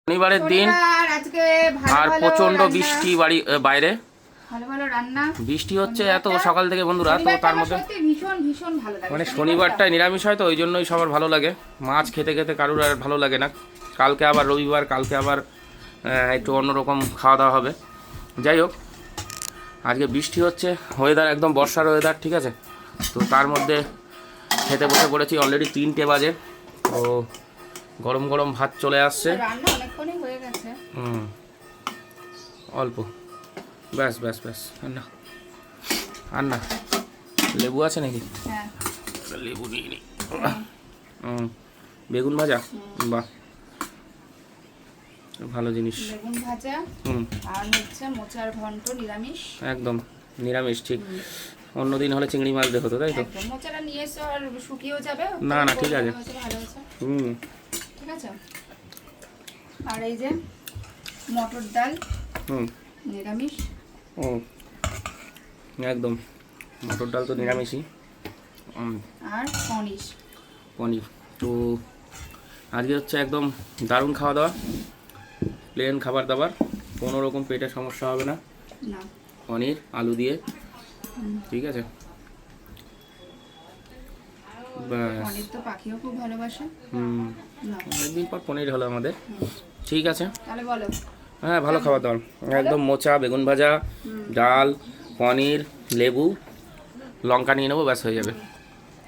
শনিবারের দিন আর প্রচন্ড বৃষ্টি বাইরে ভালো ভালো রান্না বৃষ্টি হচ্ছে এত সকাল থেকে বন্ধুরা। তো তার মধ্যে ভীষণ ভীষণ ভালো লাগে, মানে শনিবারটাই নিরামিষ হয় তো ওই জন্যই সবার ভালো লাগে। মাছ খেতে খেতে কারুর আর ভালো লাগে না। কালকে আবার রবিবার, কালকে আবার একটু অন্যরকম খাওয়া দাওয়া হবে। যাই হোক, আজকে বৃষ্টি হচ্ছে, ওয়েদার একদম বর্ষার ওয়েদার, ঠিক আছে। তো তার মধ্যে খেতে বসে পড়েছি, অলরেডি 3টে বাজে। তো গরম গরম ভাত চলে আসছে, অল্প, ব্যাস ব্যাস ব্যাস। আর না লেবু আছে নাকি? লেবু নিয়ে নি। বেগুন ভাজা, বাহ ভালো জিনিস। বেগুন ভাজা আর হচ্ছে মোচার ঘন্ট, নিরামিষ, একদম নিরামিষ, ঠিক। অন্যদিন হলে চিংড়ি মাছ দিয়ে হতো, তাই তো? মোচাটা নিয়ে এসো আর শুকিয়েও যাবে। না না, ঠিক আছে, ভালো আছে, ঠিক আছে। আর এই যে মটর ডাল, নিরামিষ। একদম মটর ডাল তো নিরামিষই। আর পনির। তো আজকে হচ্ছে একদম দারুণ খাওয়া দাওয়া, প্লেন খাবার দাবার, কোনো রকম পেটে সমস্যা হবে না। পনির আলু দিয়ে, ঠিক আছে। পনির তো পাখিও খুব ভালোবাসে। একদিন পর পনির হলো আমাদের, ঠিক আছে। তাহলে বলো। হ্যাঁ, ভালো খাবার দাবার, একদম মোচা, বেগুন ভাজা, ডাল, পনির, লেবু, লঙ্কা নিয়ে নেবো, ব্যাস হয়ে যাবে।